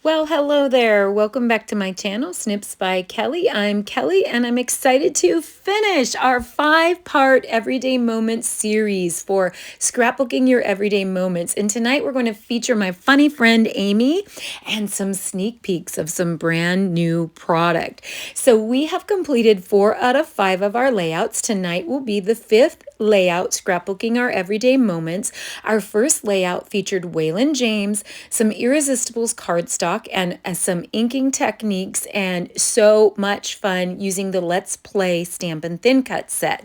Well, hello there. Welcome back to my channel, Snips by Kelly. I'm Kelly, and I'm excited to finish our 5-part Everyday Moments series for scrapbooking your everyday moments. And tonight we're going to feature my funny friend Amy and some sneak peeks of some brand new product. So we have completed 4 out of 5 of our layouts. Tonight will be the 5th layout, scrapbooking our everyday moments. Our first layout featured Waylon James, some Irresistibles cardstock, and some inking techniques, and so much fun using the Let's Play Stampin' Thin Cut set.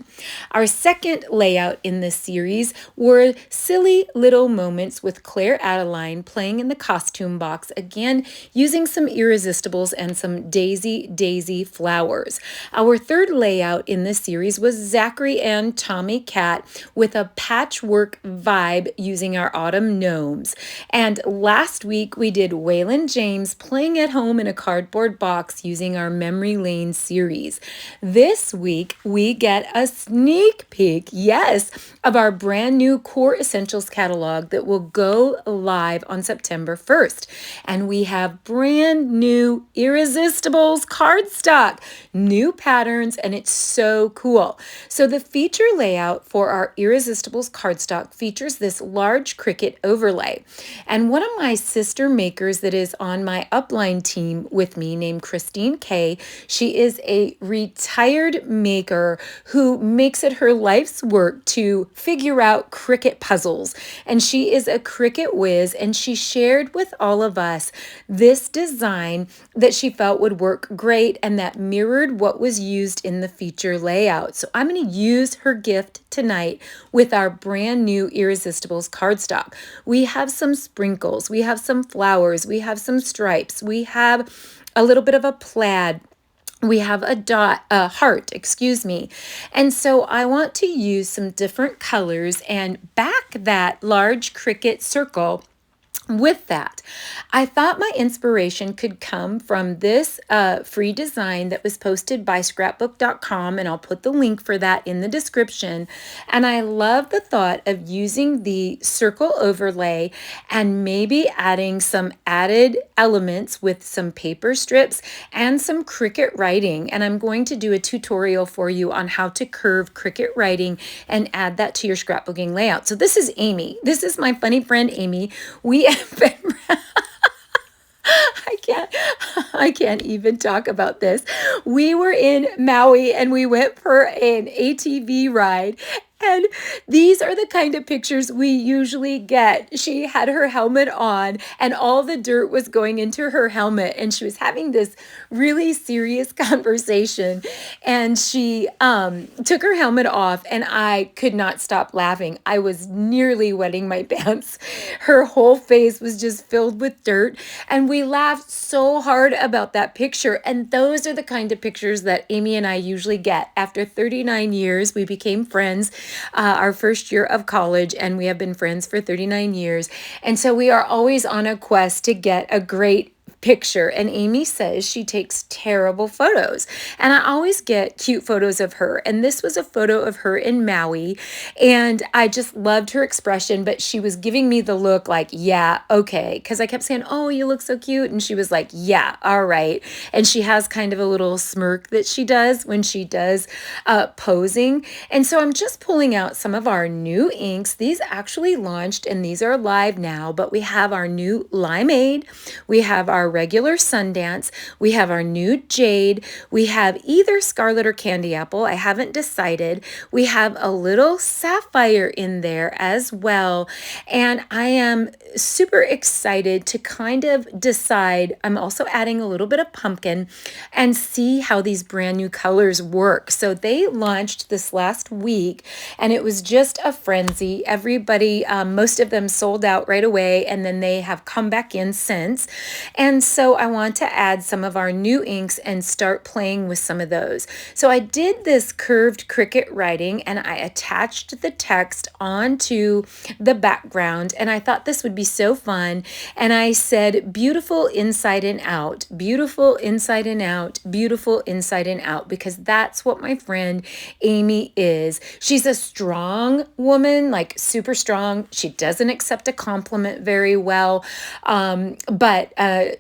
Our second layout in this series were silly little moments with Claire Adeline playing in the costume box, again using some Irresistibles and some daisy flowers. Our third layout in this series was Zachary and Tommy Cat with a patchwork vibe using our autumn gnomes. And last week we did Waylon James playing at home in a cardboard box using our Memory Lane series. This week we get a sneak peek, yes, of our brand new Core Essentials catalog that will go live on September 1st. And we have brand new Irresistibles cardstock, new patterns, and it's so cool. So the feature layout for our Irresistibles cardstock features this large Cricut overlay. And one of my sister makers that is on my upline team with me, named Christine Kay, she is a retired maker who makes it her life's work to figure out Cricut puzzles. And she is a Cricut whiz, and she shared with all of us this design that she felt would work great and that mirrored what was used in the feature layout. So I'm going to use her gift tonight with our brand new Irresistibles cardstock. We have some sprinkles, we have some flowers, we have some stripes, we have a little bit of a plaid, we have a heart, excuse me. And so I want to use some different colors and back that large Cricut circle. With that, I thought my inspiration could come from this free design that was posted by scrapbook.com, and I'll put the link for that in the description. And I love the thought of using the circle overlay and maybe adding some added elements with some paper strips and some Cricut writing. And I'm going to do a tutorial for you on how to curve Cricut writing and add that to your scrapbooking layout. So this is Amy. This is my funny friend Amy. We I can't even talk about this. We were in Maui and we went for an ATV ride. And these are the kind of pictures we usually get. She had her helmet on and all the dirt was going into her helmet, and she was having this really serious conversation, and she took her helmet off, and I could not stop laughing. I was nearly wetting my pants. Her whole face was just filled with dirt, and we laughed so hard about that picture. And those are the kind of pictures that Amy and I usually get. After 39 years, we became friends. Our first year of college, and we have been friends for 39 years. And so we are always on a quest to get a great picture. And Amy says she takes terrible photos, and I always get cute photos of her. And this was a photo of her in Maui, and I just loved her expression, but she was giving me the look like, yeah, okay, because I kept saying, oh, you look so cute, and she was like, yeah, all right. And she has kind of a little smirk that she does when she does posing. And so I'm just pulling out some of our new inks. These actually launched and these are live now, but we have our new Limeade, we have our regular Sundance, we have our new Jade, we have either Scarlet or Candy Apple, I haven't decided. We have a little Sapphire in there as well, and I am super excited to kind of decide. I'm also adding a little bit of pumpkin and see how these brand new colors work. So they launched this last week, and it was just a frenzy. Everybody, most of them sold out right away, and then they have come back in since. And so I want to add some of our new inks and start playing with some of those. So I did this curved Cricut writing, and I attached the text onto the background, and I thought this would be so fun. And I said, beautiful inside and out, beautiful inside and out, beautiful inside and out, because that's what my friend Amy is. She's a strong woman, like super strong. She doesn't accept a compliment very well, but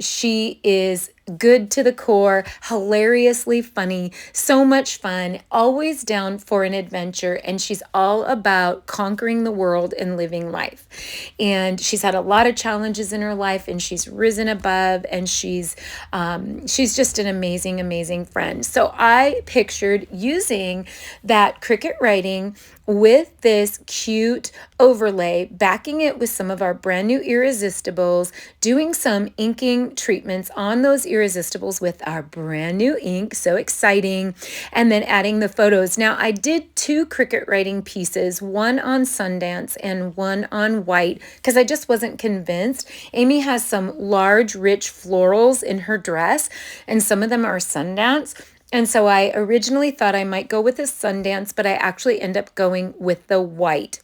she is good to the core, hilariously funny, so much fun, always down for an adventure, and she's all about conquering the world and living life. And she's had a lot of challenges in her life, and she's risen above, and she's just an amazing, amazing friend. So I pictured using that Cricut writing with this cute overlay, backing it with some of our brand new Irresistibles, doing some inking treatments on those Irresistibles with our brand new ink, so exciting, and then adding the photos. Now, I did 2 Cricut writing pieces, one on Sundance and one on white, because I just wasn't convinced. Amy has some large, rich florals in her dress, and some of them are Sundance. And so I originally thought I might go with the Sundance, but I actually end up going with the white.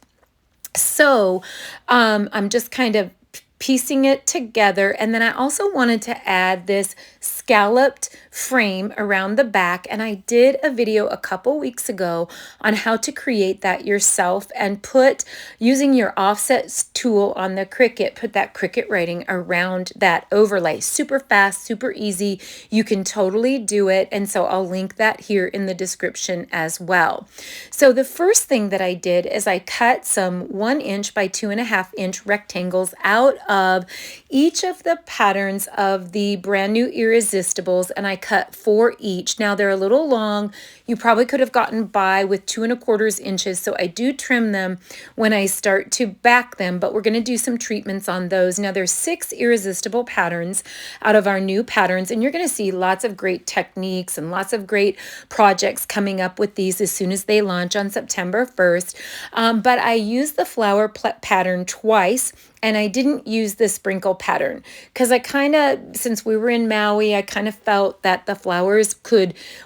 So I'm just kind of piecing it together. And then I also wanted to add this scalloped frame around the back. And I did a video a couple weeks ago on how to create that yourself and put, using your offset tool on the Cricut, put that Cricut writing around that overlay. Super fast, super easy. You can totally do it. And so I'll link that here in the description as well. So the first thing that I did is I cut some 1 inch by 2.5 inch rectangles out of each of the patterns of the brand new Irresistibles, and I cut 4 each. Now they're a little long. You probably could have gotten by with 2.25 inches, so I do trim them when I start to back them, but we're going to do some treatments on those. Now there's 6 irresistible patterns out of our new patterns, and you're going to see lots of great techniques and lots of great projects coming up with these as soon as they launch on September 1st. But I used the flower pattern twice, and I didn't use the sprinkle pattern because I kind of, since we were in Maui, I kind of felt that the flowers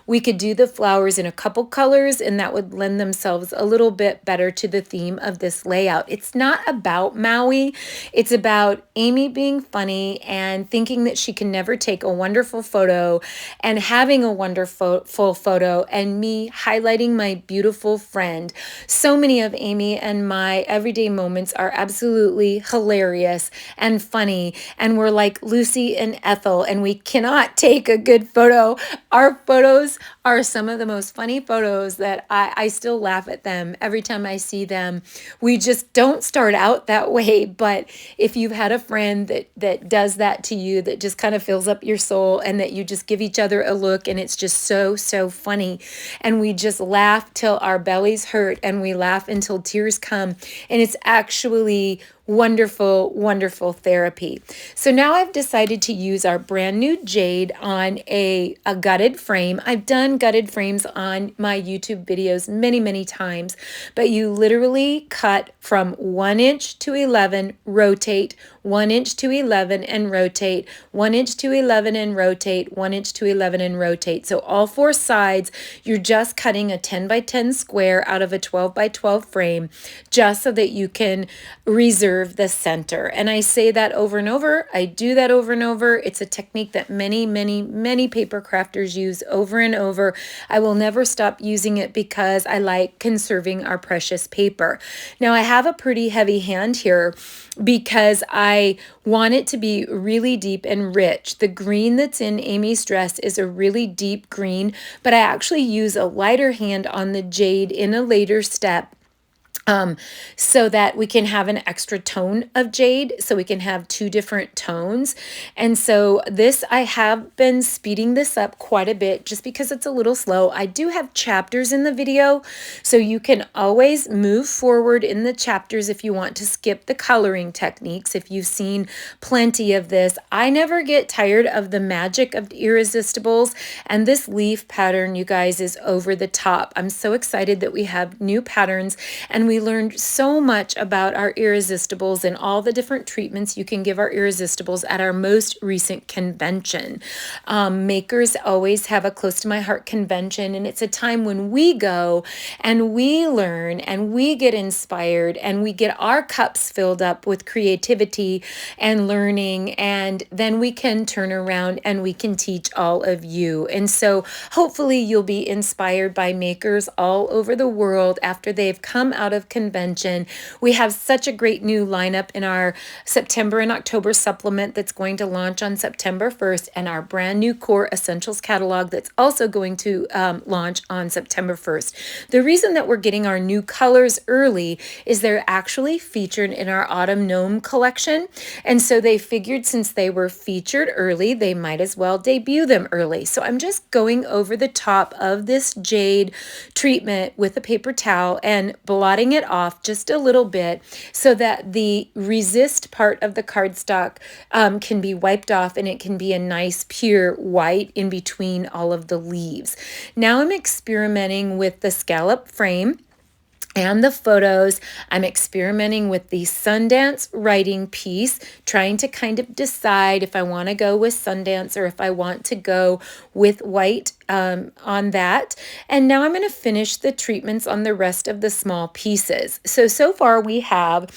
we could do the flowers in a couple colors, and that would lend themselves a little bit better to the theme of this layout. It's not about Maui. It's about Amy being funny and thinking that she can never take a wonderful photo, and having a wonderful photo, and me highlighting my beautiful friend. So many of Amy and my everyday moments are absolutely hilarious and funny, and we're like Lucy and Ethel, and we cannot take a good photo. Our photos are some of the most funny photos that I still laugh at them every time I see them. We just don't start out that way, but if you've had a friend that does that to you, that just kind of fills up your soul, and that you just give each other a look, and it's just so funny, and we just laugh till our bellies hurt, and we laugh until tears come, and it's actually wonderful, wonderful therapy. So now I've decided to use our brand new jade on a gutted frame. I've done gutted frames on my YouTube videos many times, but you literally cut from 1 inch to 11, rotate, 1 inch to 11 and rotate, 1 inch to 11 and rotate, 1 inch to 11 and rotate. So all 4 sides, you're just cutting a 10 by 10 square out of a 12 by 12 frame, just so that you can reserve the center. And I say that over and over. I do that over and over. It's a technique that many paper crafters use over and over. I will never stop using it because I like conserving our precious paper. Now I have a pretty heavy hand here because I want it to be really deep and rich. The green that's in Amy's dress is a really deep green, but I actually use a lighter hand on the jade in a later step, so that we can have an extra tone of jade, so we can have 2 different tones. And so this, I have been speeding this up quite a bit just because it's a little slow. I do have chapters in the video, so you can always move forward in the chapters if you want to skip the coloring techniques. If you've seen plenty of this, I never get tired of the magic of Irresistibles, and this leaf pattern, you guys, is over the top. I'm so excited that we have new patterns, and we learned so much about our Irresistibles and all the different treatments you can give our Irresistibles at our most recent convention. Makers always have a Close to My Heart convention, and it's a time when we go and we learn and we get inspired and we get our cups filled up with creativity and learning, and then we can turn around and we can teach all of you. And so hopefully you'll be inspired by makers all over the world after they've come out of of convention. We have such a great new lineup in our September and October supplement that's going to launch on September 1st, and our brand new Core Essentials catalog that's also going to launch on September 1st. The reason that we're getting our new colors early is they're actually featured in our Autumn Gnome collection, and so they figured since they were featured early, they might as well debut them early. So I'm just going over the top of this jade treatment with a paper towel and blotting it off just a little bit so that the resist part of the cardstock can be wiped off and it can be a nice pure white in between all of the leaves. Now I'm experimenting with the scallop frame and the photos. I'm experimenting with the Sundance writing piece, trying to kind of decide if I want to go with Sundance or if I want to go with white on that. And now I'm going to finish the treatments on the rest of the small pieces. So far we have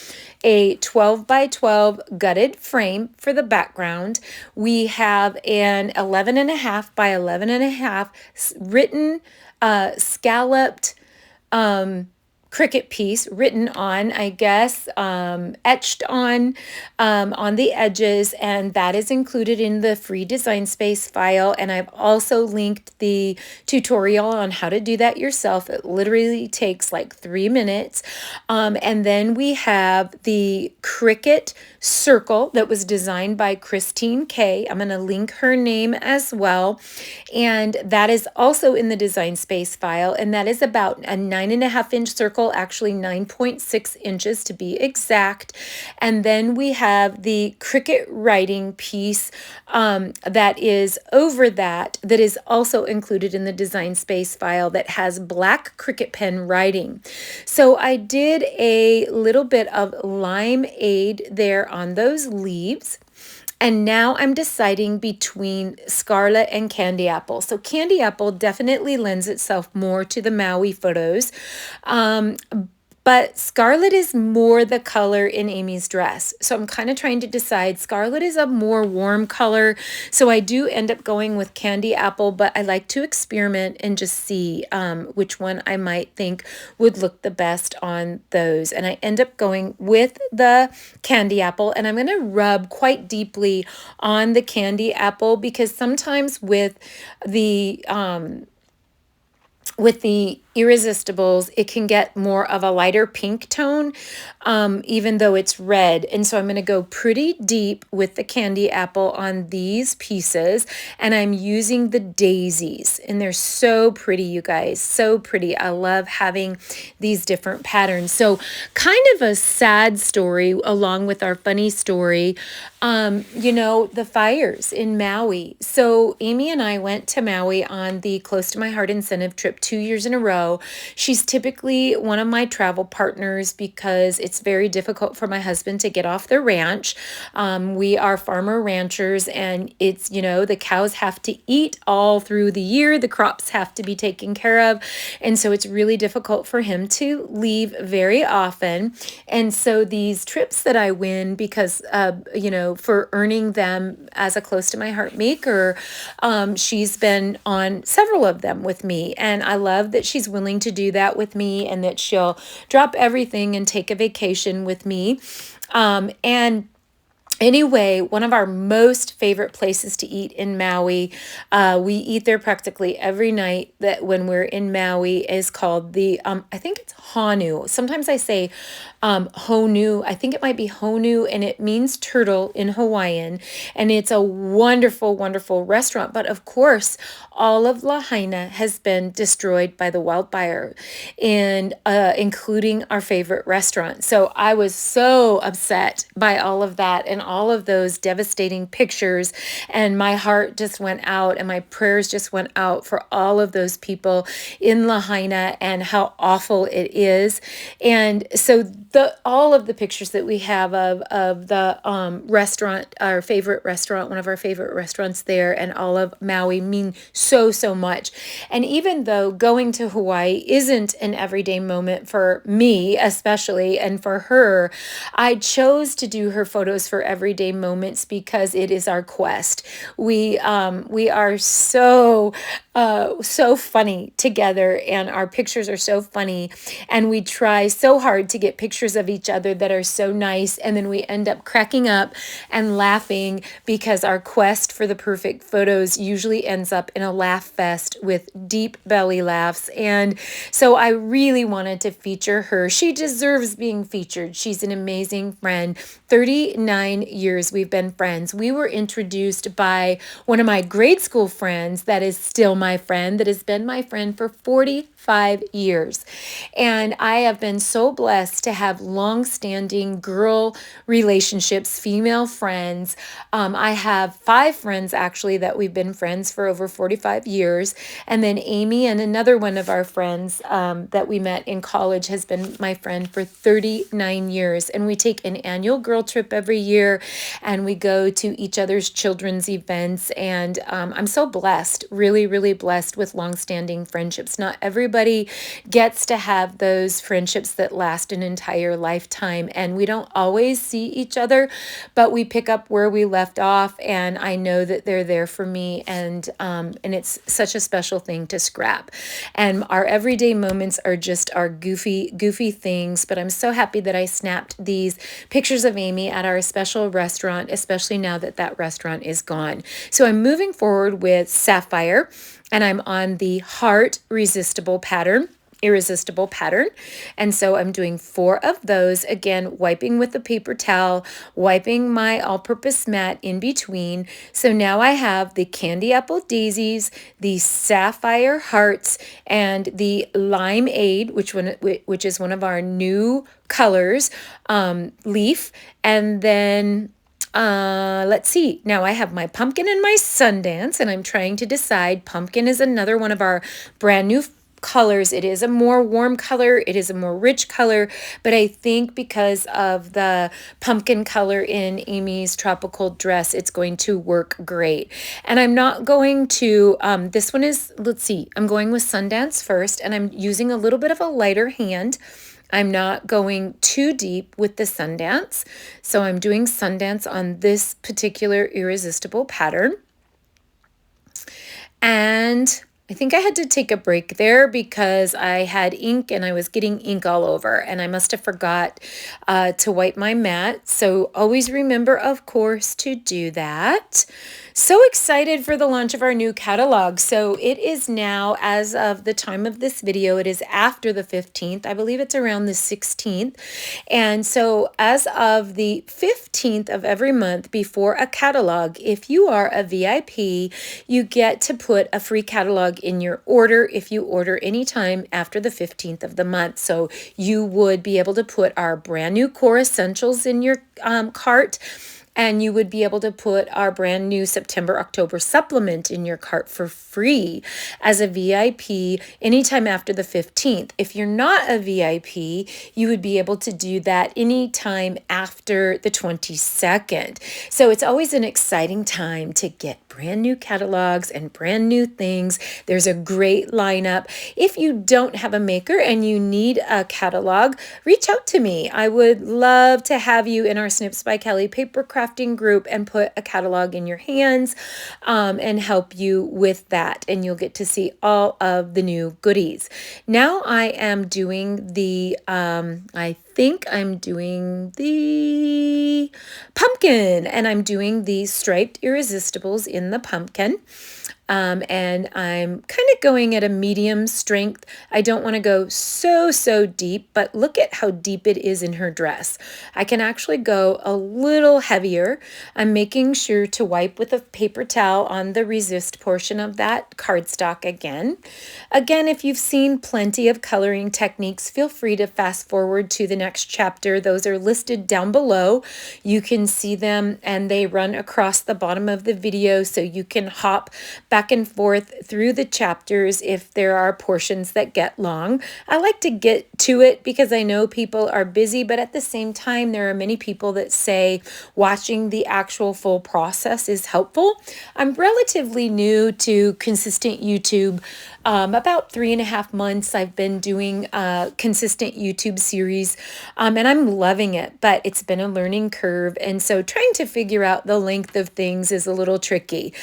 a 12 by 12 gutted frame for the background. We have an 11.5 by 11.5 written scalloped Cricut piece written on, I guess, etched on the edges, and that is included in the free Design Space file. And I've also linked the tutorial on how to do that yourself. It literally takes like 3 minutes. And then we have the Cricut circle that was designed by Christine K. I'm going to link her name as well. And that is also in the Design Space file. And that is about a 9.5-inch circle, actually 9.6 inches to be exact. And then we have the Cricut writing piece that is over that is also included in the Design Space file that has black Cricut pen writing. So I did a little bit of limeade there on those leaves. And now I'm deciding between Scarlet and Candy Apple. So Candy Apple definitely lends itself more to the Maui photos. But Scarlet is more the color in Amy's dress. So I'm kind of trying to decide. Scarlet is a more warm color. So I do end up going with Candy Apple, but I like to experiment and just see which one I might think would look the best on those. And I end up going with the Candy Apple, and I'm going to rub quite deeply on the Candy Apple because sometimes with the Irresistibles, it can get more of a lighter pink tone, even though it's red. And so I'm going to go pretty deep with the Candy Apple on these pieces. And I'm using the daisies. And they're so pretty, you guys. So pretty. I love having these different patterns. So kind of a sad story along with our funny story. You know, the fires in Maui. So Amy and I went to Maui on the Close to My Heart incentive trip 2 years in a row. She's typically one of my travel partners because it's very difficult for my husband to get off the ranch. We are farmer ranchers, and it's, you know, the cows have to eat all through the year. The crops have to be taken care of. And so it's really difficult for him to leave very often. And so these trips that I win because, you know, for earning them as a Close to My Heart maker, she's been on several of them with me. And I love that she's willing to do that with me and that she'll drop everything and take a vacation with me. And anyway, one of our most favorite places to eat in Maui, we eat there practically every night that when we're in Maui, is called the, I think it's Honu. Sometimes I say Honu. I think it might be Honu, and it means turtle in Hawaiian. And it's a wonderful, wonderful restaurant. But of course, all of Lahaina has been destroyed by the wildfire, and including our favorite restaurant. So I was so upset by all of that and all of those devastating pictures, and my heart just went out and my prayers just went out for all of those people in Lahaina and how awful it is. And so all of the pictures that we have of the restaurant, our favorite restaurant, one of our favorite restaurants there, and all of Maui mean so much. And even though going to Hawaii isn't an everyday moment for me, especially, and for her, I chose to do her photos for everyday moments because it is our quest. We are so funny together, and our pictures are so funny, and we try so hard to get pictures of each other that are so nice, and then we end up cracking up and laughing because our quest for the perfect photos usually ends up in a laugh fest with deep belly laughs. And so I really wanted to feature her. She deserves being featured. She's an amazing friend. 39 years we've been friends. We were introduced by one of my grade school friends that is still my friend, that has been my friend for 45 years. And I have been so blessed to have long-standing girl relationships, female friends. I have 5 friends actually that we've been friends for over 45 years. And then Amy, and another one of our friends that we met in college, has been my friend for 39 years. And we take an annual girl trip every year, and we go to each other's children's events. And I'm so blessed, really, really blessed with longstanding friendships. Not everybody gets to have those friendships that last an entire lifetime. And we don't always see each other, but we pick up where we left off, and I know that they're there for me. And it's such a special thing to scrap. And our everyday moments are just our goofy things. But I'm so happy that I snapped these pictures of Amy at our special restaurant, especially now that that restaurant is gone. So I'm moving forward with Sapphire, and I'm on the Heart Irresistible pattern. And so I'm doing 4 of those, again, wiping with a paper towel, wiping my all-purpose mat in between. So now I have the Candy Apple Daisies, the Sapphire Hearts, and the Limeade, which is one of our new colors, leaf. And then let's see. Now I have my pumpkin and my Sundance, and I'm trying to decide. Pumpkin is another one of our brand new colors. It is a more warm color. It is a more rich color, but I think because of the pumpkin color in Amy's tropical dress, it's going to work great. And I'm not going to, this one is, let's see, I'm going with Sundance first, and I'm using a little bit of a lighter hand. I'm not going too deep with the Sundance. So I'm doing Sundance on this particular Irresistible pattern. And I think I had to take a break there because I had ink and I was getting ink all over, and I must have forgot to wipe my mat. So always remember, of course, to do that. So excited for the launch of our new catalog. So it is now, as of the time of this video, it is after the 15th. I believe it's around the 16th. And so as of the 15th of every month before a catalog, if you are a VIP, you get to put a free catalog in your order if you order anytime after the 15th of the month. So you would be able to put our brand new core essentials in your cart, and you would be able to put our brand new September-October supplement in your cart for free as a VIP anytime after the 15th. If you're not a VIP, you would be able to do that anytime after the 22nd. So it's always an exciting time to get brand new catalogs and brand new things. There's a great lineup. If you don't have a maker and you need a catalog, reach out to me. I would love to have you in our Snips by Kelly paper crafting group and put a catalog in your hands and help you with that. And you'll get to see all of the new goodies. Now I am doing the, I think I'm doing the pumpkin, and I'm doing the striped Irresistibles in the pumpkin. And I'm kind of going at a medium strength. I don't want to go so deep, but look at how deep it is in her dress. I can actually go a little heavier. I'm making sure to wipe with a paper towel on the resist portion of that cardstock again. Again, if you've seen plenty of coloring techniques, feel free to fast forward to the next chapter. Those are listed down below. You can see them, and they run across the bottom of the video, so you can hop back and forth through the chapters if there are portions that get long. I like to get to it because I know people are busy, but at the same time, there are many people that say watching the actual full process is helpful. I'm relatively new to consistent YouTube. About 3.5 months I've been doing a consistent YouTube series And I'm loving it, but it's been a learning curve. And so trying to figure out the length of things is a little tricky.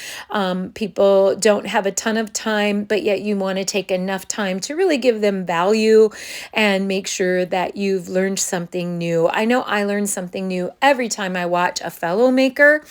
People don't have a ton of time, but yet you want to take enough time to really give them value and make sure that you've learned something new. I know I learn something new every time I watch a fellow maker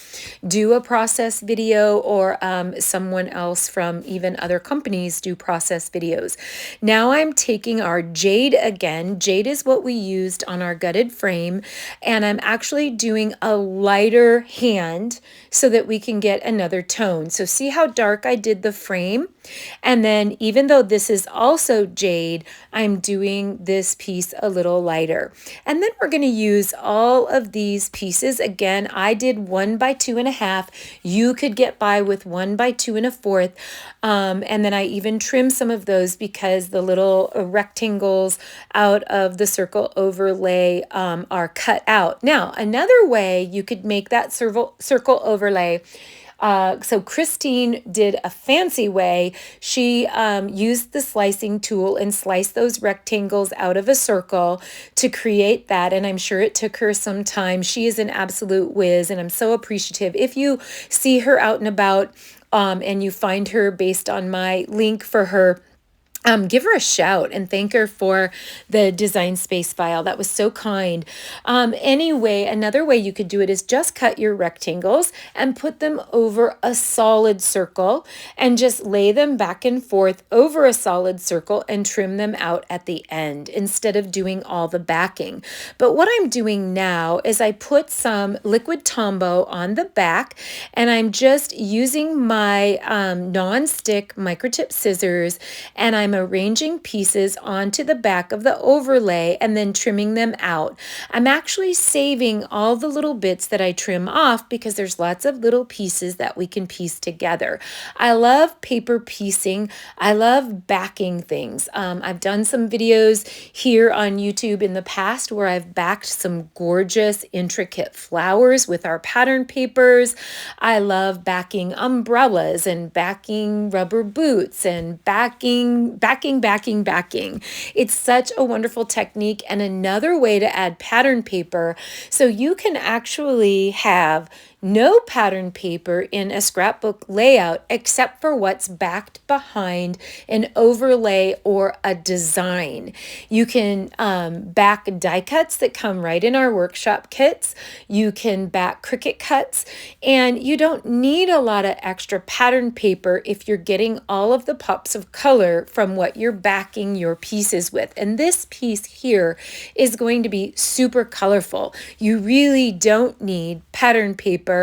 do a process video, or someone else from even other companies do process videos. Now I'm taking our jade again. Jade is what we used on our gutted frame, and I'm actually doing a lighter hand so that we can get another tone. So see how dark I did the frame? And then even though this is also jade, I'm doing this piece a little lighter. And then we're going to use all of these pieces. Again, I did 1 by 2.5. You could get by with 1 by 2.25. And then I even trim some of those because the little rectangles out of the circle overlay are cut out. Now, another way you could make that circle overlay. So Christine did a fancy way. She used the slicing tool and sliced those rectangles out of a circle to create that. And I'm sure it took her some time. She is an absolute whiz, and I'm so appreciative. If you see her out and about and you find her based on my link for her, give her a shout and thank her for the design space file. That was so kind. Anyway, another way you could do it is just cut your rectangles and put them over a solid circle and just lay them back and forth over a solid circle and trim them out at the end instead of doing all the backing. But what I'm doing now is I put some liquid Tombow on the back, and I'm just using my non-stick microtip scissors, and I'm arranging pieces onto the back of the overlay and then trimming them out. I'm actually saving all the little bits that I trim off because there's lots of little pieces that we can piece together. I love paper piecing. I love backing things. I've done some videos here on YouTube in the past where I've backed some gorgeous, intricate flowers with our pattern papers. I love backing umbrellas and backing rubber boots and backing. It's such a wonderful technique and another way to add pattern paper. So you can actually have no pattern paper in a scrapbook layout except for what's backed behind an overlay or a design. You can back die cuts that come right in our workshop kits. You can back Cricut cuts, and you don't need a lot of extra pattern paper if you're getting all of the pops of color from what you're backing your pieces with. And this piece here is going to be super colorful. You really don't need pattern paper.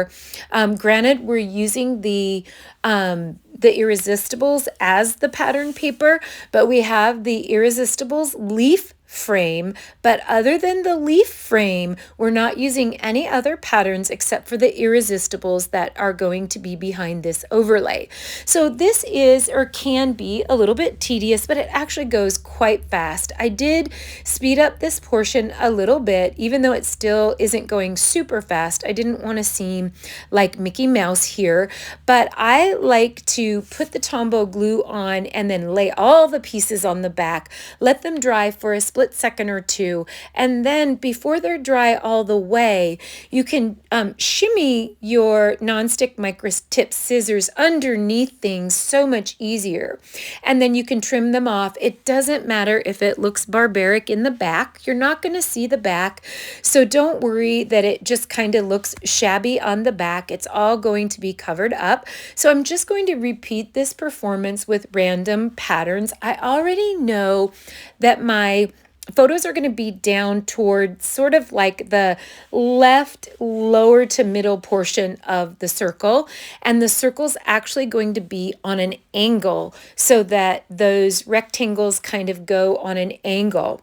Granted, we're using the Irresistibles as the pattern paper, but we have the Irresistibles leaf frame. But other than the leaf frame, we're not using any other patterns except for the Irresistibles that are going to be behind this overlay. So this is, or can be, a little bit tedious, but it actually goes quite fast. I did speed up this portion a little bit, even though it still isn't going super fast. I didn't want to seem like Mickey Mouse here, but I like to put the Tombow glue on and then lay all the pieces on the back, let them dry for a split second or two, and then before they're dry all the way, you can shimmy your non-stick microtip scissors underneath things so much easier, and then you can trim them off. It doesn't matter if it looks barbaric in the back. You're not going to see the back, so don't worry that it just kind of looks shabby on the back. It's all going to be covered up. So I'm just going to repeat this performance with random patterns. I already know that my photos are going to be down toward sort of like the left lower to middle portion of the circle, and the circle's actually going to be on an angle so that those rectangles kind of go on an angle.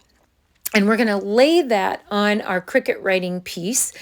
And we're going to lay that on our Cricut writing piece,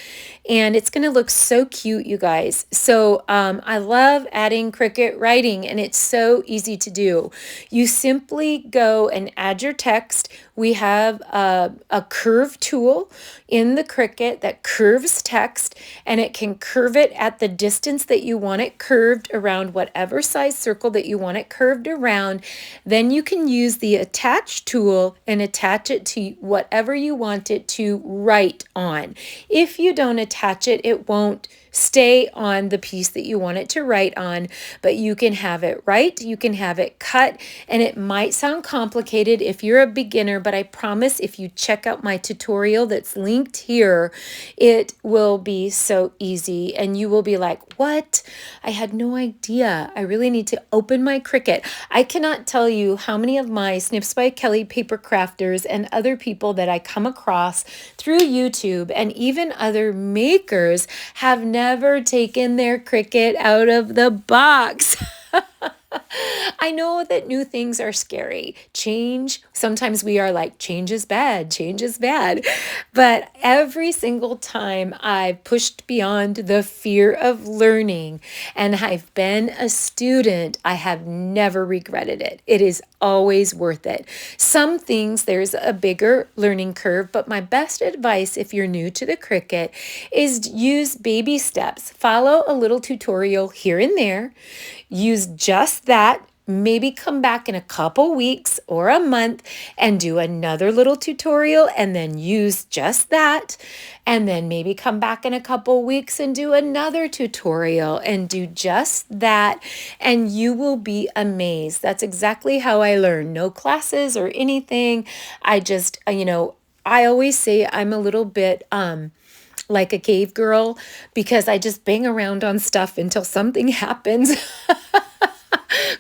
and it's going to look so cute, you guys. So I love adding Cricut writing, and it's so easy to do. You simply go and add your text. We have a curve tool in the Cricut that curves text, and it can curve it at the distance that you want it curved around whatever size circle that you want it curved around. Then you can use the attach tool and attach it to whatever you want it to write on. If you don't attach it, it won't stay on the piece that you want it to write on, but you can have it write, you can have it cut, and it might sound complicated if you're a beginner, but I promise if you check out my tutorial that's linked here, it will be so easy and you will be like, what? I had no idea. I really need to open my Cricut. I cannot tell you how many of my Snips by Kelly paper crafters and other people that I come across through YouTube and even other makers have never taken their Cricut out of the box. I know that new things are scary. Change, sometimes we are like, change is bad, change is bad. But every single time I've pushed beyond the fear of learning and I've been a student, I have never regretted it. It is always worth it. Some things, there's a bigger learning curve, but my best advice if you're new to the Cricut is use baby steps. Follow a little tutorial here and there. Use just that. Maybe come back in a couple weeks or a month and do another little tutorial and then use just that. And then maybe come back in a couple weeks and do another tutorial and do just that. And you will be amazed. That's exactly how I learn. No classes or anything. I just, I always say I'm a little bit, like a cave girl because I just bang around on stuff until something happens.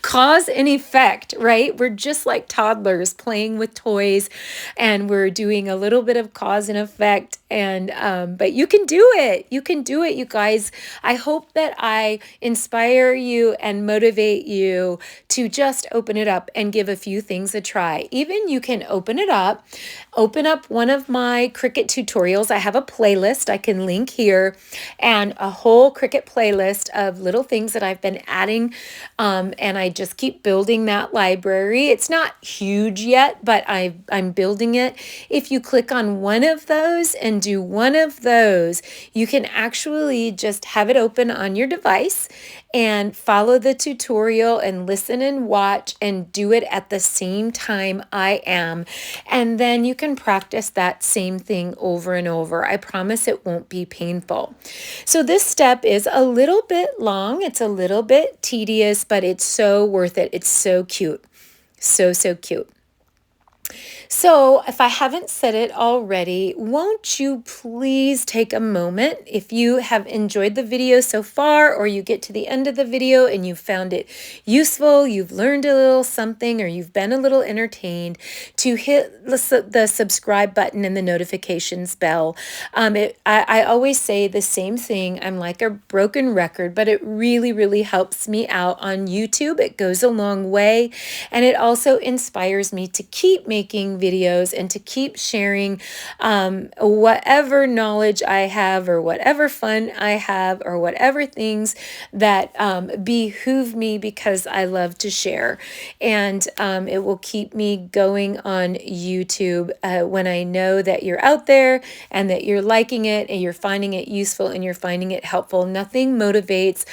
Cause and effect, right? We're just like toddlers playing with toys and we're doing a little bit of cause and effect. And but you can do it. You can do it, you guys. I hope that I inspire you and motivate you to just open it up and give a few things a try. Even you can open up one of my Cricut tutorials. I have a playlist I can link here and a whole Cricut playlist of little things that I've been adding, and I just keep building that library. It's not huge yet, but I'm building it. If you click on one of those and do one of those, you can actually just have it open on your device and follow the tutorial and listen and watch and do it at the same time I am. And then you can practice that same thing over and over. I promise it won't be painful. So this step is a little bit long. It's a little bit tedious, but it's so worth it. It's so cute. So, so cute. So if I haven't said it already, won't you please take a moment if you have enjoyed the video so far or you get to the end of the video and you found it useful, you've learned a little something or you've been a little entertained, to hit the subscribe button and the notifications bell. I always say the same thing. I'm like a broken record, but it really, really helps me out on YouTube. It goes a long way and it also inspires me to keep making videos and to keep sharing whatever knowledge I have or whatever fun I have or whatever things that behoove me because I love to share. And it will keep me going on YouTube when I know that you're out there and that you're liking it and you're finding it useful and you're finding it helpful. Nothing motivates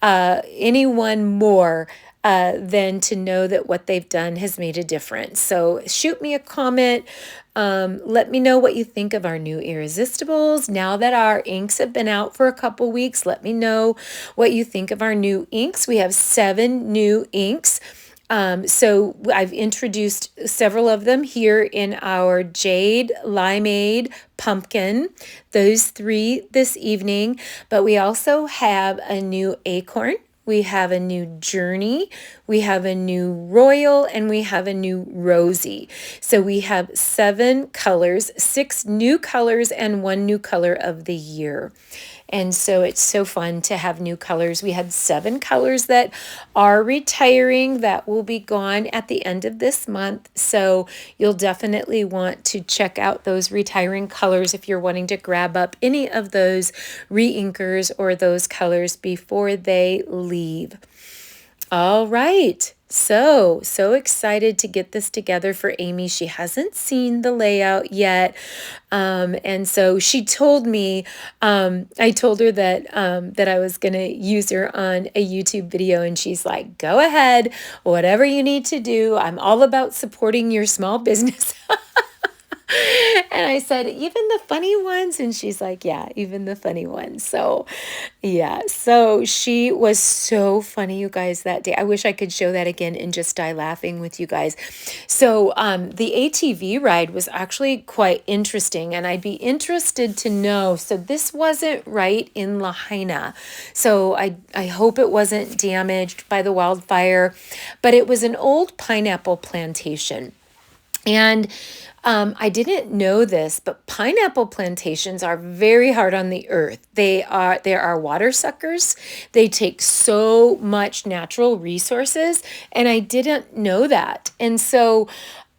anyone more than to know that what they've done has made a difference. So shoot me a comment. Let me know what you think of our new Irresistibles. Now that our inks have been out for a couple weeks, let me know what you think of our new inks. We have 7 new inks. So I've introduced several of them here in our Jade, Limeade, Pumpkin, those 3 this evening. But we also have a new Acorn. We have a new Journey, we have a new Royal, and we have a new Rosy. So we have 7 colors, 6 new colors, and 1 new color of the year. And so it's so fun to have new colors. We had 7 colors that are retiring that will be gone at the end of this month. So you'll definitely want to check out those retiring colors if you're wanting to grab up any of those re-inkers or those colors before they leave. All right. So excited to get this together for Amy. She hasn't seen the layout yet. And so she told me, I told her that, that I was going to use her on a YouTube video, and she's like, go ahead, whatever you need to do. I'm all about supporting your small business. And I said, even the funny ones? And she's like, yeah, even the funny ones. So yeah, so she was so funny, you guys, that day. I wish I could show that again and just die laughing with you guys. So the ATV ride was actually quite interesting, and I'd be interested to know. So this wasn't right in Lahaina. So I hope it wasn't damaged by the wildfire, but it was an old pineapple plantation. And I didn't know this, but pineapple plantations are very hard on the earth. There are water suckers. They take so much natural resources, and I didn't know that. And so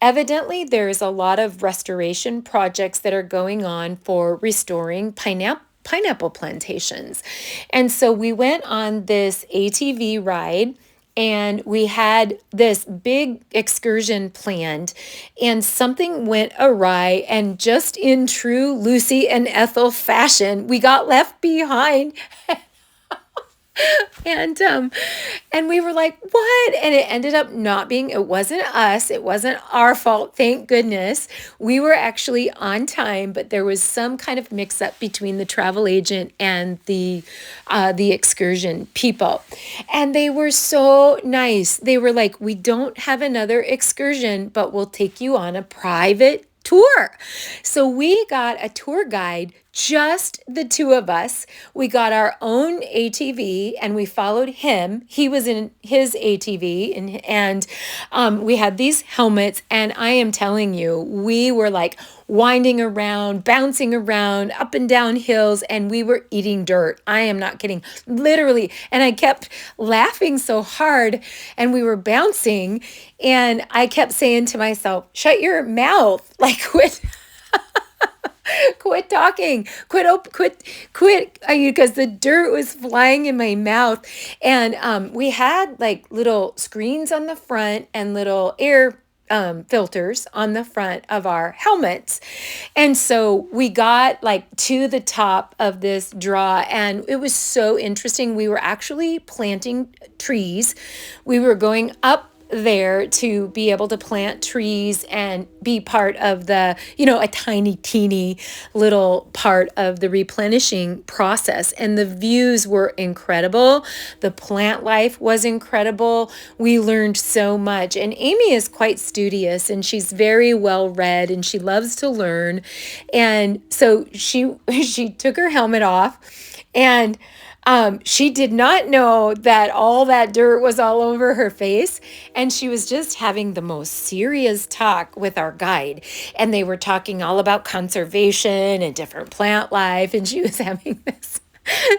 evidently there's a lot of restoration projects that are going on for restoring pineapple plantations. And so we went on this ATV ride, and we had this big excursion planned, and something went awry, and just in true Lucy and Ethel fashion, we got left behind. And and we were like, what? And it ended up not being, it wasn't us, it wasn't our fault, thank goodness. We were actually on time, but there was some kind of mix up between the travel agent and the excursion people. And they were so nice. They were like, we don't have another excursion, but we'll take you on a private tour. So we got a tour guide, just the two of us. We got our own ATV and we followed him. He was in his ATV, and we had these helmets, and I am telling you, we were like winding around, bouncing around, up and down hills, and we were eating dirt. I am not kidding, literally. And I kept laughing so hard, and we were bouncing, and I kept saying to myself, shut your mouth, like quit. Quit talking, quit, because the dirt was flying in my mouth. And we had like little screens on the front and little air filters on the front of our helmets. And so we got like to the top of this draw, and it was so interesting. We were actually planting trees. We were going up there to be able to plant trees and be part of the, a tiny, teeny little part of the replenishing process. And the views were incredible. The plant life was incredible. We learned so much. And Amy is quite studious, and she's very well read, and she loves to learn. And so she took her helmet off, and she did not know that all that dirt was all over her face, and she was just having the most serious talk with our guide, and they were talking all about conservation and different plant life, and she was having this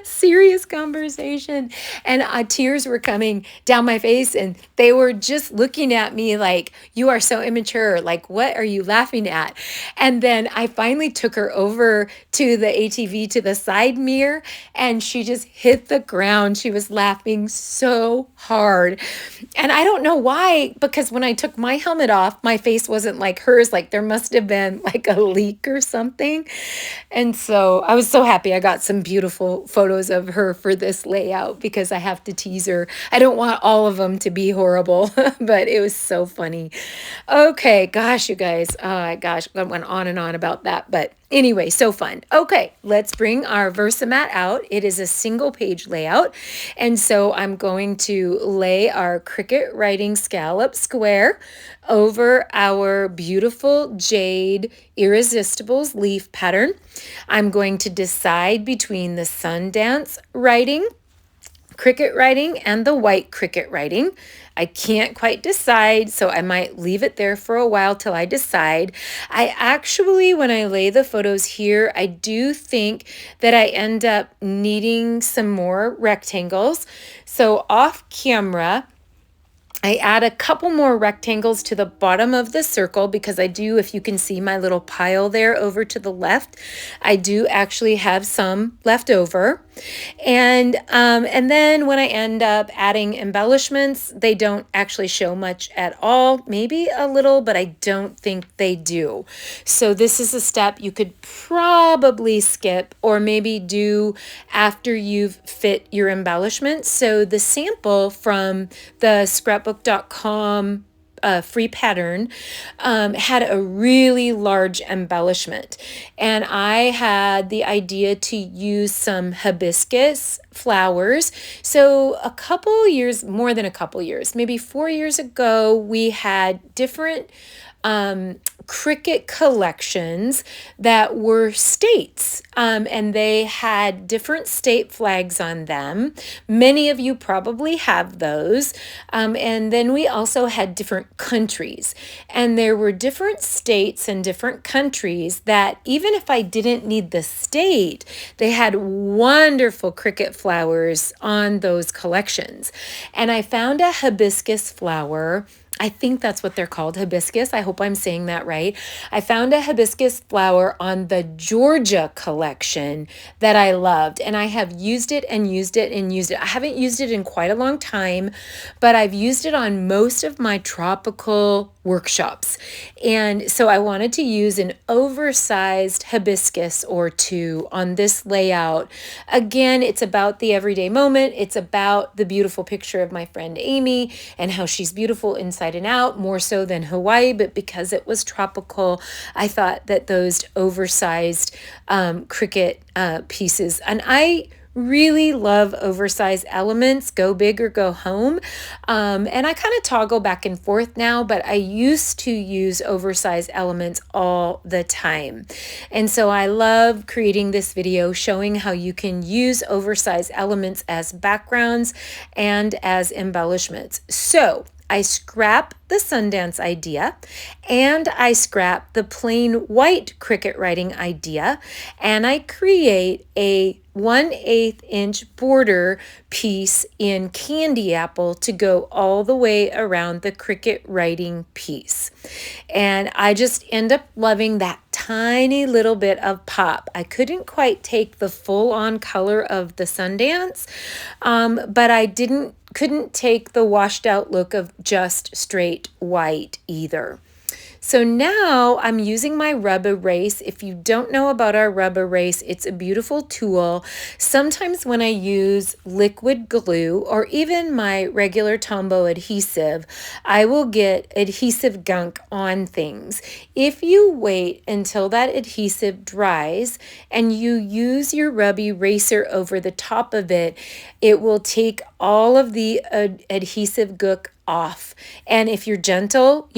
serious conversation, and tears were coming down my face, and they were just looking at me like, you are so immature, like, what are you laughing at? And then I finally took her over to the ATV, to the side mirror, and she just hit the ground. She was laughing so hard, and I don't know why, because when I took my helmet off, my face wasn't like hers. Like there must have been like a leak or something. And so I was so happy I got some beautiful photos of her for this layout, because I have to tease her. I don't want all of them to be horrible, but it was so funny. Okay, gosh, you guys, gosh, I went on and on about that, but anyway, so fun. Okay, let's bring our Versamat out. It is a single page layout, and so I'm going to lay our Cricut writing scallop square over our beautiful jade Irresistables leaf pattern. I'm going to decide between the Sundance writing, Cricut writing, and the white Cricut writing. I can't quite decide, so I might leave it there for a while till I decide. I actually, when I lay the photos here, I do think that I end up needing some more rectangles. So off camera, I add a couple more rectangles to the bottom of the circle, because I do, if you can see my little pile there over to the left, I do actually have some left over. And then when I end up adding embellishments, they don't actually show much at all, maybe a little, but I don't think they do. So this is a step you could probably skip, or maybe do after you've fit your embellishments. So the sample from the scrapbook.com free pattern, had a really large embellishment. And I had the idea to use some hibiscus flowers. So a couple years, more than a couple years, maybe 4 years ago, we had different Cricut collections that were states, and they had different state flags on them. Many of you probably have those. And then we also had different countries, and there were different states and different countries that even if I didn't need the state, they had wonderful Cricut flowers on those collections. And I found a hibiscus flower. I think that's what they're called, hibiscus. I hope I'm saying that right. I found a hibiscus flower on the Georgia collection that I loved, and I have used it and used it and used it. I haven't used it in quite a long time, but I've used it on most of my tropical workshops. And so I wanted to use an oversized hibiscus or two on this layout. Again, it's about the everyday moment. It's about the beautiful picture of my friend Amy and how she's beautiful inside and out, more so than Hawaii, but because it was tropical, I thought that those oversized Cricut pieces, and I really love oversized elements, go big or go home. And I kind of toggle back and forth now, but I used to use oversized elements all the time. And so I love creating this video showing how you can use oversized elements as backgrounds and as embellishments. So I scrap the Sundance idea, and I scrap the plain white Cricut writing idea, and I create a 1/8 inch border piece in candy apple to go all the way around the Cricut writing piece. And I just end up loving that tiny little bit of pop. I couldn't quite take the full-on color of the Sundance, but I couldn't take the washed out look of just straight white either. So now I'm using my rub erase. If you don't know about our rub erase, it's a beautiful tool. Sometimes when I use liquid glue or even my regular Tombow adhesive, I will get adhesive gunk on things. If you wait until that adhesive dries and you use your rub eraser over the top of it, it will take all of the adhesive gook off. And if you're gentle,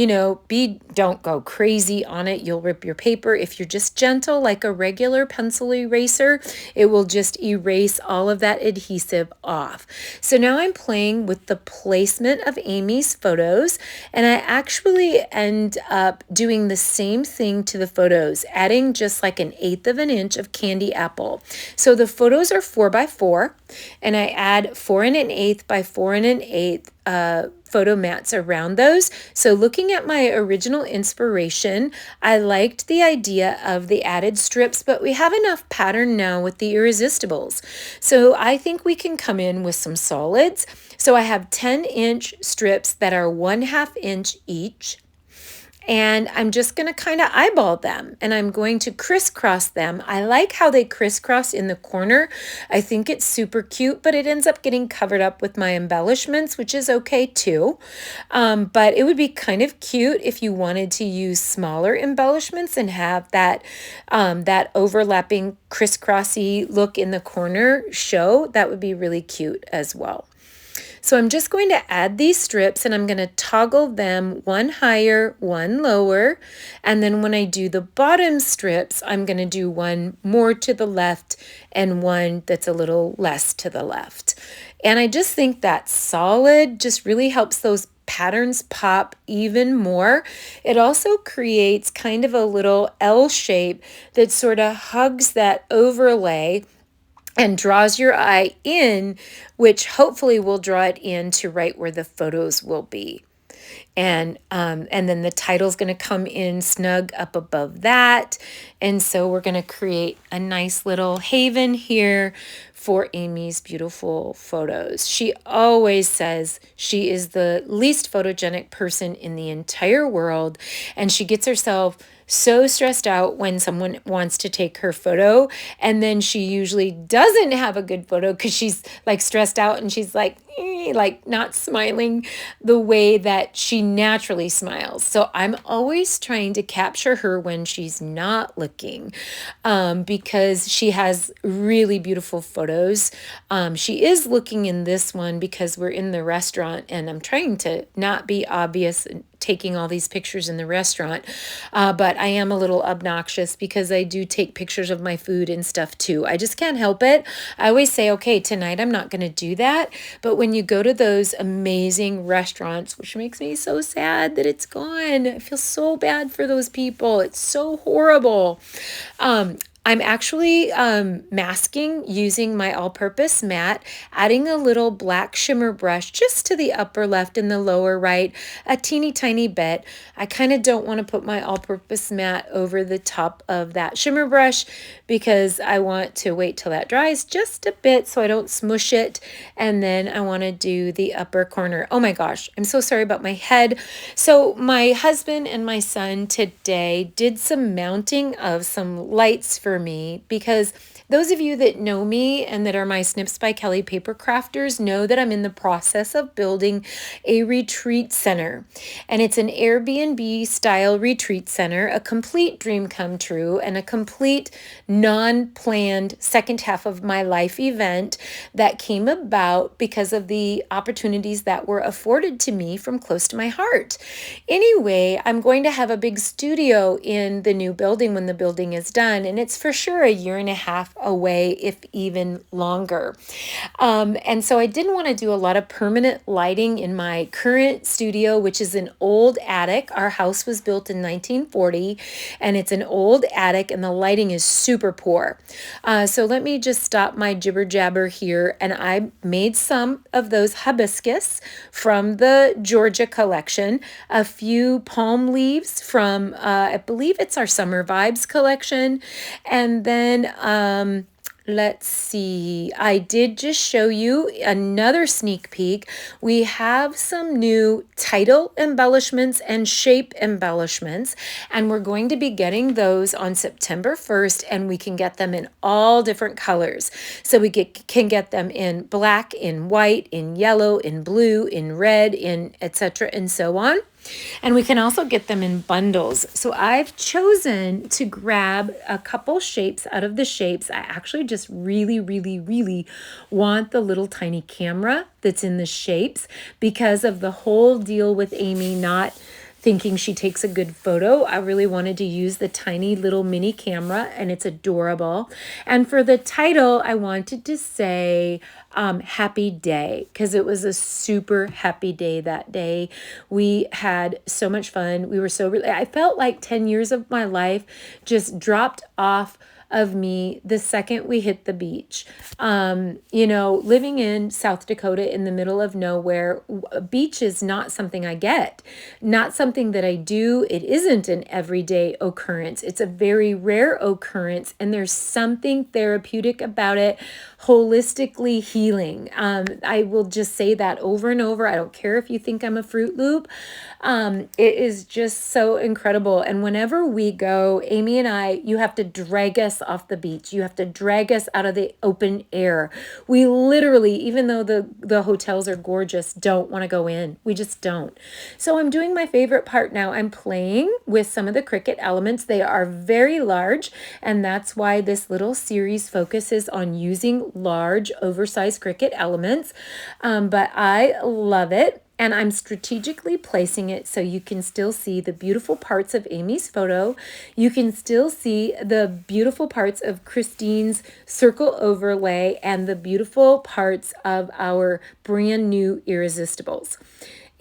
don't go crazy on it. You'll rip your paper. If you're just gentle, like a regular pencil eraser, it will just erase all of that adhesive off. So now I'm playing with the placement of Amy's photos, and I actually end up doing the same thing to the photos, adding just like 1/8 of an inch of candy apple. So the photos are 4x4, and I add 4 1/8 by 4 1/8 photo mats around those. So looking at my original inspiration, I liked the idea of the added strips, but we have enough pattern now with the Irresistibles. So I think we can come in with some solids. So I have 10-inch strips that are 1/2 inch each. And I'm just going to kind of eyeball them, and I'm going to crisscross them. I like how they crisscross in the corner. I think it's super cute, but it ends up getting covered up with my embellishments, which is okay too. But it would be kind of cute if you wanted to use smaller embellishments and have that, that overlapping crisscrossy look in the corner show. That would be really cute as well. So I'm just going to add these strips, and I'm going to toggle them one higher, one lower. And then when I do the bottom strips, I'm going to do one more to the left and one that's a little less to the left. And I just think that solid just really helps those patterns pop even more. It also creates kind of a little L shape that sort of hugs that overlay and draws your eye in, which hopefully will draw it in to right where the photos will be. And then the title's going to come in snug up above that. And so we're going to create a nice little haven here for Amy's beautiful photos. She always says she is the least photogenic person in the entire world, and she gets herself so stressed out when someone wants to take her photo, and then she usually doesn't have a good photo because she's like stressed out and she's like, like not smiling the way that she naturally smiles. So I'm always trying to capture her when she's not looking, because she has really beautiful photos. She is looking in this one because we're in the restaurant and I'm trying to not be obvious taking all these pictures in the restaurant, but I am a little obnoxious because I do take pictures of my food and stuff too. I just can't help it. I always say, okay, tonight I'm not going to do that. But when you go to those amazing restaurants, which makes me so sad that it's gone, I feel so bad for those people. It's so horrible. I'm actually masking using my all-purpose mat, adding a little black shimmer brush just to the upper left and the lower right, a teeny tiny bit. I kind of don't want to put my all-purpose mat over the top of that shimmer brush because I want to wait till that dries just a bit so I don't smush it. And then I want to do the upper corner. Oh my gosh, I'm so sorry about my head. So my husband and my son today did some mounting of some lights for me because those of you that know me and that are my Snips by Kelly paper crafters know that I'm in the process of building a retreat center. And it's an Airbnb style retreat center, a complete dream come true and a complete non-planned second half of my life event that came about because of the opportunities that were afforded to me from close to my heart. Anyway, I'm going to have a big studio in the new building when the building is done, and it's for sure a year and a half away, if even longer. And so I didn't want to do a lot of permanent lighting in my current studio, which is an old attic. Our house was built in 1940, and it's an old attic, and the lighting is super poor. So let me just stop my jibber jabber here, and I made some of those hibiscus from the Georgia collection, a few palm leaves from, I believe it's our Summer Vibes collection, and then let's see, I did just show you another sneak peek. We have some new title embellishments and shape embellishments, and we're going to be getting those on September 1st, and we can get them in all different colors. So we can get them in black, in white, in yellow, in blue, in red, in etc. and so on. And we can also get them in bundles. So I've chosen to grab a couple shapes out of the shapes. I actually just really want the little tiny camera that's in the shapes because of the whole deal with Amy not thinking she takes a good photo. I really wanted to use the tiny little mini camera, and it's adorable. And for the title, I wanted to say happy day, because it was a super happy day that day. We had so much fun. We were I felt like 10 years of my life just dropped off of me the second we hit the beach. Living in South Dakota in the middle of nowhere, a beach is not something I get, not something that I do. It isn't an everyday occurrence. It's a very rare occurrence, and there's something therapeutic about it, holistically healing. I will just say that over and over. I don't care if you think I'm a Fruit Loop. It is just so incredible. And whenever we go, Amy and I, you have to drag us off the beach. You have to drag us out of the open air. We literally, even though the hotels are gorgeous, don't want to go in. We just don't. So I'm doing my favorite part now. I'm playing with some of the Cricut elements. They are very large, and that's why this little series focuses on using large, oversized Cricut elements. But I love it. And I'm strategically placing it so you can still see the beautiful parts of Amy's photo. You can still see the beautiful parts of Christine's circle overlay and the beautiful parts of our brand new Irresistibles.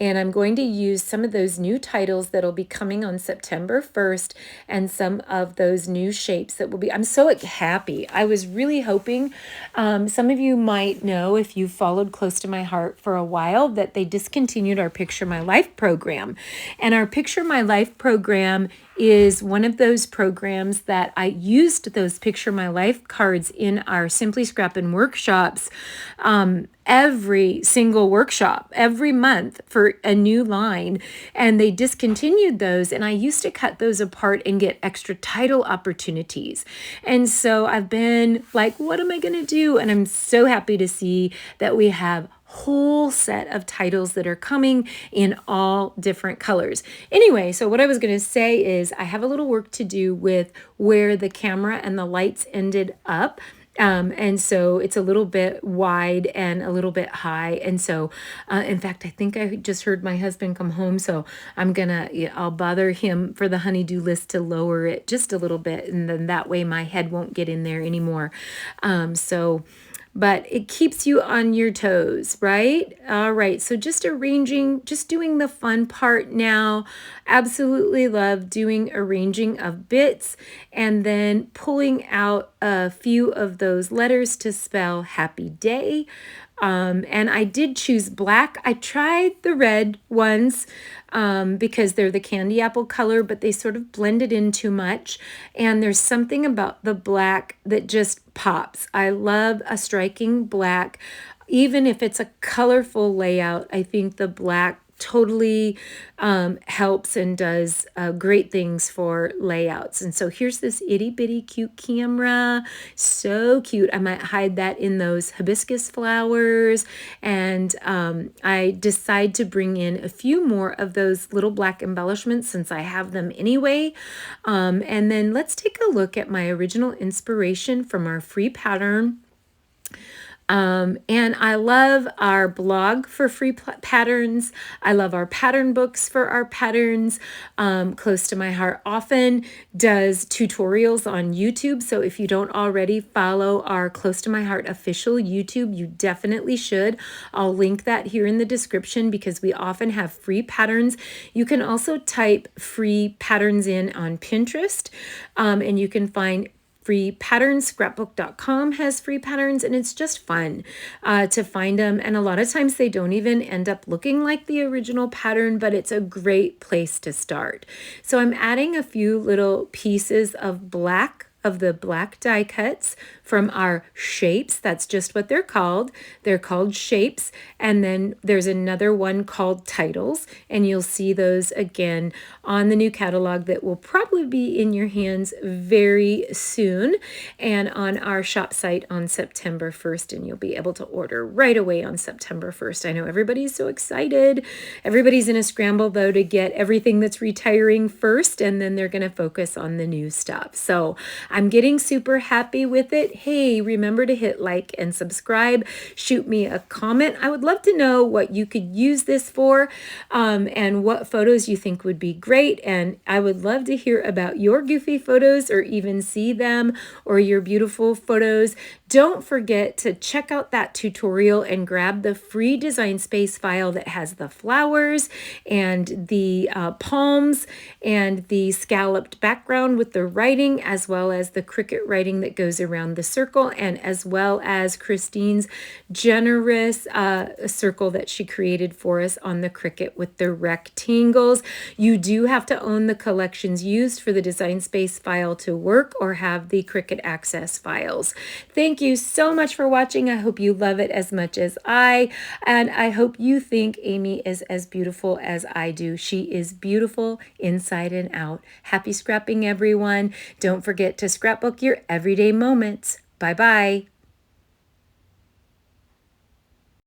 And I'm going to use some of those new titles that'll be coming on September 1st and some of those new shapes that will be, I'm so happy. I was really hoping, some of you might know if you followed close to my heart for a while, that they discontinued our Picture My Life program. And our Picture My Life program is one of those programs that I used those Picture My Life cards in our Simply Scrappin' workshops, every single workshop, every month for a new line, and they discontinued those, and I used to cut those apart and get extra title opportunities. And so I've been like, what am I going to do? And I'm so happy to see that we have whole set of titles that are coming in all different colors. Anyway, so what I was going to say is I have a little work to do with where the camera and the lights ended up. And so it's a little bit wide and a little bit high. And so, in fact, I think I just heard my husband come home. So I'll bother him for the honeydew list to lower it just a little bit. And then that way my head won't get in there anymore. But it keeps you on your toes, right? All right, so just arranging, just doing the fun part now. Absolutely love doing arranging of bits and then pulling out a few of those letters to spell happy day. And I did choose black. I tried the red ones because they're the candy apple color, but they sort of blended in too much. And there's something about the black that just pops. I love a striking black. Even if it's a colorful layout, I think the black totally helps and does great things for layouts. And so here's this itty bitty cute camera. So cute. I might hide that in those hibiscus flowers. And I decide to bring in a few more of those little black embellishments since I have them anyway. And then let's take a look at my original inspiration from our free pattern. And I love our blog for free patterns. I love our pattern books for our patterns. Close to my heart often does tutorials on YouTube. So if you don't already follow our Close to My Heart official YouTube, you definitely should. I'll link that here in the description because we often have free patterns. You can also type free patterns in on Pinterest, and you can find free patterns. Scrapbook.com has free patterns, and it's just fun to find them. And a lot of times they don't even end up looking like the original pattern, but it's a great place to start. So I'm adding a few little pieces of the black die cuts from our shapes. That's just what they're called. They're called shapes. And then there's another one called titles. And you'll see those again on the new catalog that will probably be in your hands very soon and on our shop site on September 1st. And you'll be able to order right away on September 1st. I know everybody's so excited. Everybody's in a scramble though to get everything that's retiring first, and then they're going to focus on the new stuff. So I'm getting super happy with it. Hey, remember to hit like and subscribe. Shoot me a comment. I would love to know what you could use this for and what photos you think would be great. And I would love to hear about your goofy photos or even see them or your beautiful photos. Don't forget to check out that tutorial and grab the free Design Space file that has the flowers and the palms and the scalloped background with the writing, as well as the Cricut writing that goes around the circle, and as well as Christine's generous circle that she created for us on the Cricut with the rectangles. You do have to own the collections used for the Design Space file to work or have the Cricut Access files. Thank you so much for watching. I hope you love it as much as I, and I hope you think Amy is as beautiful as I do. She is beautiful inside and out. Happy scrapping, everyone. Don't forget to scrapbook your everyday moments. Bye-bye.